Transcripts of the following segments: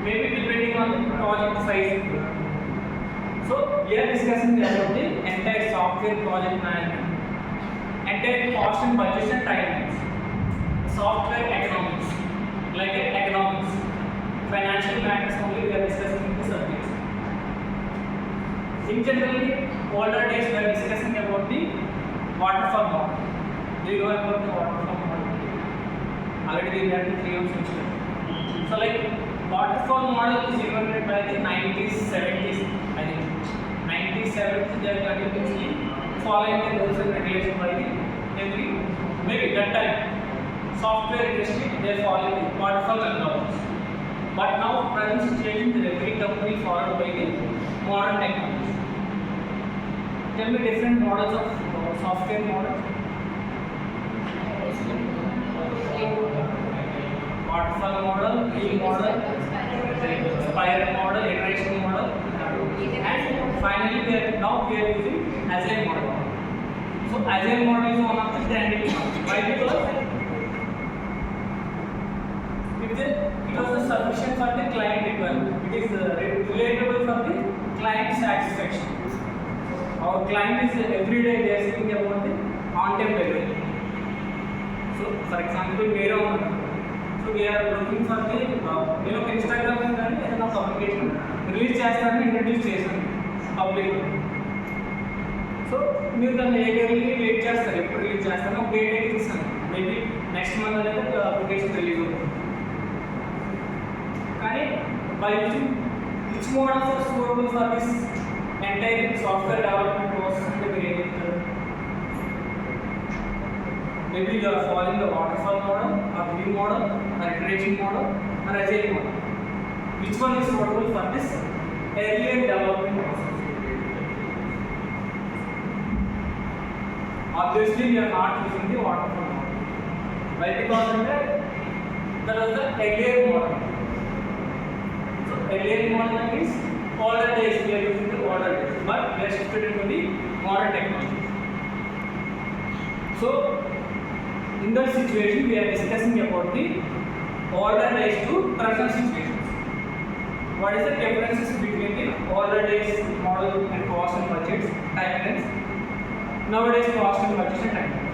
maybe depending on the project size. So we are discussing about the entire software project management, entire cost and budget and timelines, software economics, like economics, financial matters only we are discussing in the subjects. In generally, older days we are discussing about the waterfall model. Do you know about the waterfall model? Already we had the 3 years semester. So like waterfall model is invented by the 90s, 70s, I think. 90s, 70s they are continuously following the rules and regulations by the every, maybe that time software industry they are following the waterfall methodologies. But now present situation is every company followed by the modern technologies. Tell me different models of software models. Waterfall model, lean model, spiral model, iteration model, and finally we are using agile model. So agile model is one of the standard models. Why? Because it was sufficient for the client requirement. It is relatable for the client satisfaction. Our client is every day they are speaking about the on-time delivery. So for example, so we are looking for the Instagram and communication release చేస్తారని introduce చేశాను public. So మీరు దాన్ని eagerly wait చేస్తారు ఎప్పుడు release చేస్తాను ఒక date అయితే ఇస్తాను మేబీ నెక్స్ట్ మంత్ అనేది అప్లికేషన్ రిలీజ్ అవుతుంది. కానీ by using which models are suitable for this entire software development process అంటే మీరు ఏం చెప్తారు? Maybe you are following the waterfall model, or lean model, or iteration model, or agile model. Which one is suitable for this earlier development process? Obviously, we are not using the waterfall model. Why? Because that was the earlier model. So earlier model means older days we are using the older days, but we are shifted into the modern technology. So in that situation, we are discussing about the older days to present situations. What is the differences between the older days model and cost and budgets, timelines? Nowadays, cost and budgets and timelines.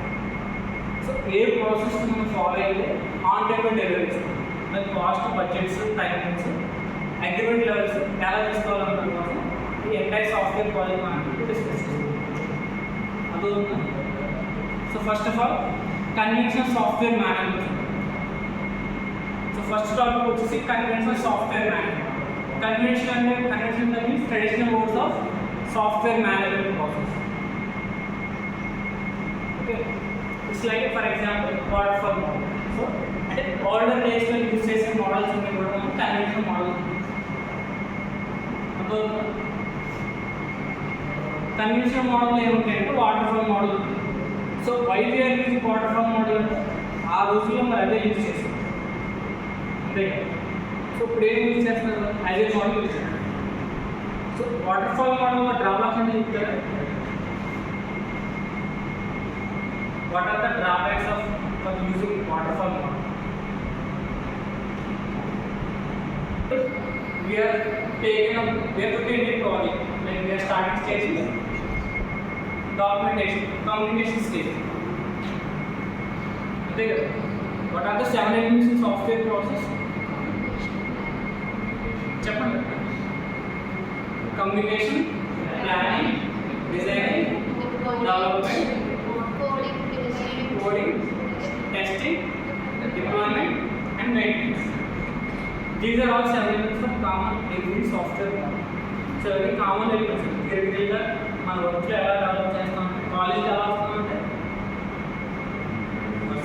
So, a process to follow on-time deliveries, the cost, budgets, timelines, agreement levels, analysis the entire software project management to discuss. So, first of all, conventional software management. So first topic would see conventional software management. Conventional means traditional modes of software management process. Okay, it's like for example waterfall model. So at older days when usage models in the conventional model. Conventional model ఏమంటే waterfall model. So why we are using waterfall model? ఆ రోజుల్లో మరి అదే use చేస్తాం అంతే. So ఇప్పుడు ఏం use చేస్తున్నారు? అదే మోడల్ యూజ్ చేస్తారు. సో వాటర్ఫాల్ మోడల్ డ్రాబ్యాక్స్ అంటే చెప్తారా? What are the drawbacks of using waterfall model? We are taking a project like we are starting stages. Documentation, communication stage. What are the 7 elements in software process? Chapter. Communication, planning, designing, development, coding, testing, deployment, and maintenance. These are all 7 elements of common every software model. So every common elements theoretically మన వర్క్లో ఎలా develop చేస్తాం, కాలేజ్లో ఎలా వస్తామంటే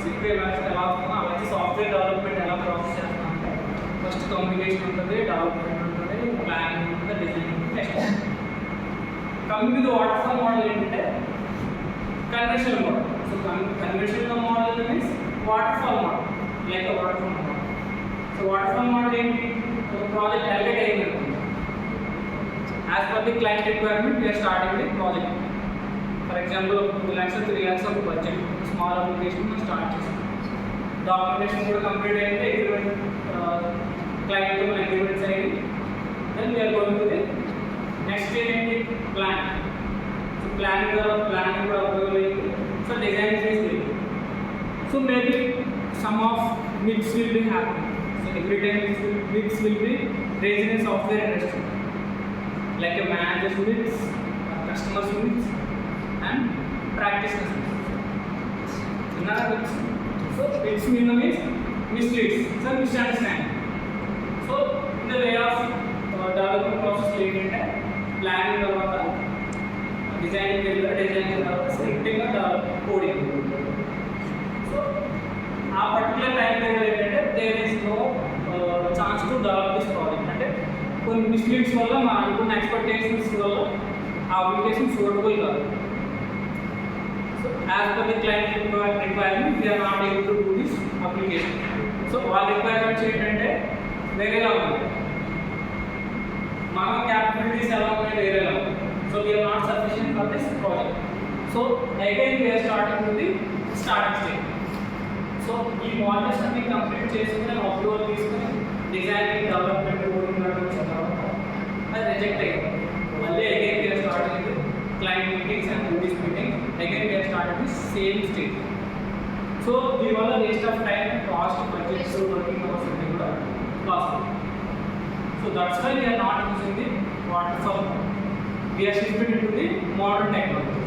sequel ఎలా వస్తామో అలాగే software development ఎలా ప్రాసెస్ చేస్తామంటే ఫస్ట్ కమ్యూనికేషన్ ఉంటుంది, డెవలప్మెంట్ ఉంటుంది, ప్లానింగ్ ఉంటుంది, డిజైనింగ్ ఉంటుంది, testing. Coming to waterfall model ఏంటంటే conventional model. So conventional model means waterfall model లేక waterfall model. So waterfall model ఏంటి? ఒక ప్రాజెక్ట్ ఎలకేట్ అయింది. As per the client requirement, we are starting the project. For example, 2 lakhs or 3 lakhs of budget, small application we start. Documentation complete, agreement, client agreement then we are going to the next step in the plan. So planning కూడా available అయింది. So design phase లేదు. So maybe some of myths will be happening. So every time myths will be raised in software industry, like a manager's myths, customer's myths, and practitioner's myths. Another myths. So myths means misleads, so misunderstanding. So in the way of development process ఏంటంటే planning తర్వాత designing తర్వాత scripting coding. So ఆ particular time period ఏంటంటే there is no chance to develop this project. అంటే కొన్ని misleads వల్ల మా అనుకున్న ఎక్స్పెక్టేషన్స్ వల్ల ఆ అప్లికేషన్ సూటబుల్ కాదు. So as per the client requirement we are not able to do this application. So వాళ్ళ రిక్వైర్మెంట్స్ ఏంటంటే వేరేలా ఉంది, మన క్యాపబిలిటీస్ ఎలా ఉన్నాయి వేరేలా ఉంది. So we are not sufficient for this project. So again we're starting to the starting stage. So ఈ మోడల్స్ అన్ని కంప్లీట్ చేసుకుని అప్రూవల్ తీసుకుని డిజైనింగ్ డెవలప్మెంట్ కోడింగ్ వచ్చిన తర్వాత అది రిజెక్ట్ అయ్యింది. మళ్ళీ again we're starting client meetings and reviews meetings, again we're starting the same stage. So దీనివల్ల waste of time, cost, budgets, working hours అన్ని కూడా లాస్ అవుతుంది. So that's why we're not using the waterfall. We are shifted into the modern technology.